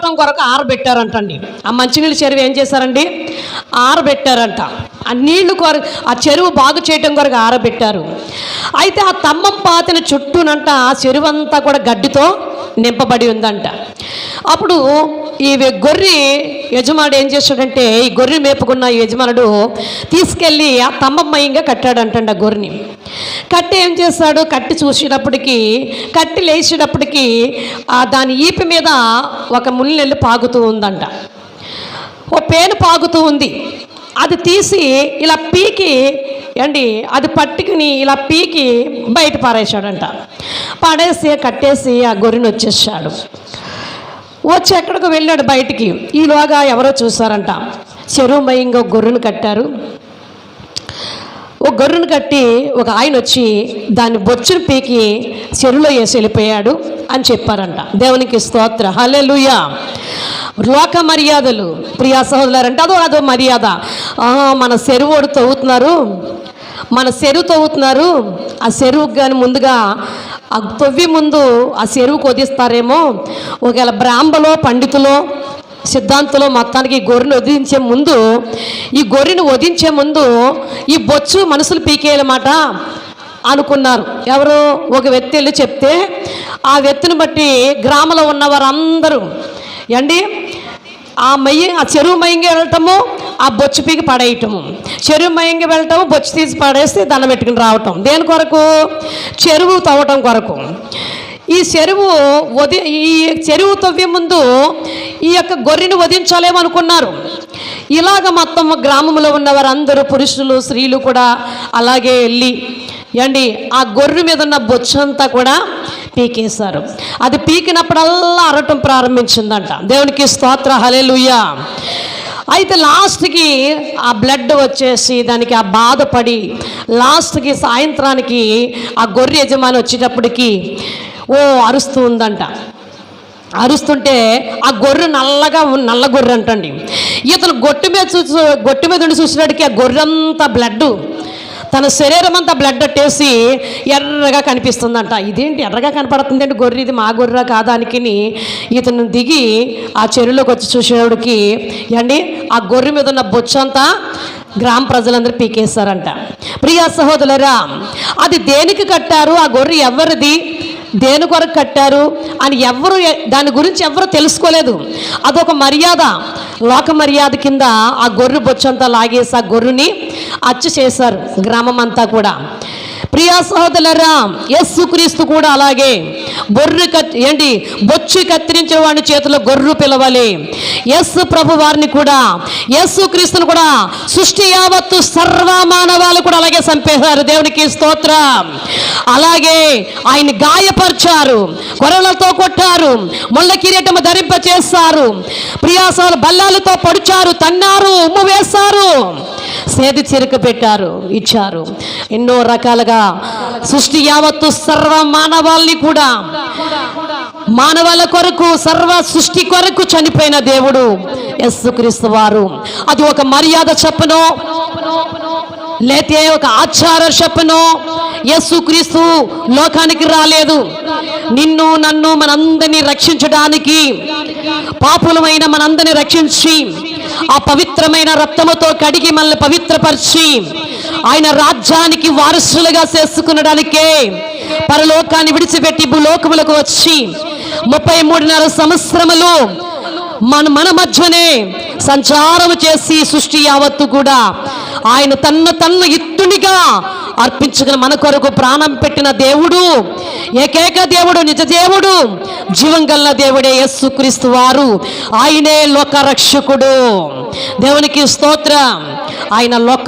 తవ్వటం కొరకు ఆరబెట్టారంటండి. ఆ మంచినీళ్ళ చెరువు ఏం చేశారండి? ఆరబెట్టారంట. ఆ నీళ్లు ఆ చెరువు బాగు చేయటం కొరకు ఆరబెట్టారు. అయితే ఆ తమ్మం పాతిన చుట్టూనంట ఆ చెరువు అంతా కూడా గడ్డితో నింపబడి ఉందంట. అప్పుడు ఈ గొర్రె యజమానుడు ఏం చేశాడంటే, ఈ గొర్రె మేపుకున్న యజమానుడు తీసుకెళ్ళి ఆ తమ్మమయంగా కట్టాడంటండి. ఆ గొర్రెని కట్టి ఏం చేశాడు, కట్టి చూసేటప్పటికి, కట్టి లేచేటప్పటికి దాని ఈపి మీద ఒక ముళ్ళెళ్ళి పాగుతూ ఉందంట. ఓ పేను పాగుతూ ఉంది. అది తీసి ఇలా పీకి అది పట్టుకుని ఇలా పీకి బయట పారేశాడంట. పడేసి కట్టేసి ఆ గొర్రెని వచ్చేసాడు. వచ్చి ఎక్కడికి వెళ్ళాడు బయటికి. ఈలోగా ఎవరో చూసారంట, చెరువు మయంగా ఒక గొర్రెను కట్టారు. ఒక గొర్రెను కట్టి ఒక ఆయన వచ్చి దాన్ని బొచ్చును పీకి చెరువులో వేసి వెళ్ళిపోయాడు అని చెప్పారంట. దేవునికి స్తోత్ర, హల్లెలూయా. లోక మర్యాదలు ప్రియా సహోదరులారంటే అదో మర్యాద. మన చెరువు తవ్వుతున్నారు, మన చెరువు తవ్వుతున్నారు. ఆ చెరువుకి కానీ ముందుగా ఆ తవ్వి ముందు ఆ చెరువుకు వదిస్తారేమో, ఒకవేళ బ్రాహ్మలో పండితులో సిద్ధాంతులో మొత్తానికి ఈ గొర్రెను వధించే ముందు ఈ బొచ్చు మనుషులు పీకేయాలన్నమాట అనుకున్నారు. ఎవరు? ఒక వ్యక్తి వెళ్ళి చెప్తే ఆ వ్యక్తిని బట్టి గ్రామంలో ఉన్న వారందరూ ఆ చెరువు మయంగా వెళ్ళటము, ఆ బొచ్చు పీకి పడేయటము, చెరువు మయంగా వెళ్ళటము, బొచ్చు తీసి పడేసి దండం పెట్టుకుని రావటం. దేని కొరకు? చెరువు తవ్వటం కొరకు. ఈ చెరువు తవ్వే ముందు ఈ యొక్క గొర్రెని వధించాలేమో అనుకున్నారు. ఇలాగ మొత్తం గ్రామంలో ఉన్న వారందరూ, పురుషులు స్త్రీలు కూడా అలాగే వెళ్ళి ఆ గొర్రె మీద ఉన్న బొచ్చంతా కూడా పీకేశారు. అది పీకినప్పుడల్లా అరవటం ప్రారంభించిందంట. దేవునికి స్తోత్ర, హల్లెలూయా. అయితే లాస్ట్కి ఆ బ్లడ్ వచ్చేసి దానికి ఆ బాధపడి లాస్ట్కి సాయంత్రానికి ఆ గొర్రె యజమాని వచ్చేటప్పటికి అరుస్తూ ఉందంట. అరుస్తుంటే ఆ గొర్రె నల్ల గొర్రె అంటండి. ఇతను గొట్టు మీద ఉండి చూసినట్టుకి ఆ గొర్రెంతా బ్లడ్, తన శరీరం అంతా బ్లడ్ అట్టేసి ఎర్రగా కనిపిస్తుందంట. ఇదేంటి ఎర్రగా కనపడుతుందండి గొర్రె, ఇది మా గొర్రె కాదానికి ఇతను దిగి ఆ చెరువులోకి వచ్చి చూసేవాడికి ఆ గొర్రె మీద ఉన్న బొచ్చంతా గ్రామ ప్రజలందరూ పీకేశారంట. ప్రియా సహోదరులారా, అది దేనికి కట్టారు? ఆ గొర్రె ఎవరిది, దేని కొరకు కట్టారు అని దాని గురించి ఎవరు తెలుసుకోలేదు. అదొక మర్యాద, లోక మర్యాద కింద ఆ గొర్రె బొచ్చంతా లాగేసి ఆ గొర్రెని అచ్చు చేశారు గ్రామం అంతా కూడా. ప్రియా సహోదరులారా, యేసుక్రీస్తు కూడా అలాగే బొచ్చు కత్తిరించిన వాడిని చేతిలో గొర్రె పిలవాలి. యేసు ప్రభు వారిని కూడా, యేసుక్రీస్తుని కూడా సృష్టి యావత్తు సర్వమానవాళ్ళు కూడా అలాగే చంపేశారు. దేవునికి స్తోత్రం. అలాగే ఆయన గాయపరిచారు, కొరలతో కొట్టారు, ముళ్ళ కిరీటము ధరింప చేస్తారు, ప్రియాసాలు బల్లాలతో పొడిచారు, తన్నారు, ఉమ్ము వేశారు, సేది చిరుక పెట్టారు, ఇచ్చారు. ఎన్నో రకాలుగా సృష్టి యావత్తు సర్వ మానవాళ్ళని కూడా, మానవాళ్ళ కొరకు, సర్వ సృష్టి కొరకు చనిపోయిన దేవుడు యేసుక్రీస్తు వారు. అది ఒక మర్యాద చెప్పనో లేతే ఒక ఆచార చెప్పనో యేసుక్రీస్తు లోకానికి రాలేదు. నిన్ను నన్ను మనందరినీ రక్షించడానికి, పాపులమైన మనందరినీ రక్షించి ఆ పవిత్రమైన రక్తముతో కడిగి మనల్ని పవిత్రపరిచి ఆయన రాజ్యానికి వారసులుగా చేసుకునడానికే పరలోకాన్ని విడిచిపెట్టి భూలోకములకు వచ్చి 33.5 సంవత్సరములు మన మధ్యనే సంచారం చేసి సృష్టి యావత్తు కూడా ఆయన తన్ను ఇత్తునిగా అర్పించుకుని మన కొరకు ప్రాణం పెట్టిన దేవుడు, ఏకైక దేవుడు, నిజ దేవుడు, జీవం గల దేవుడే యేసుక్రీస్తు వారు. ఆయనే లోక రక్షకుడు. దేవునికి స్తోత్రం. ఆయన లోక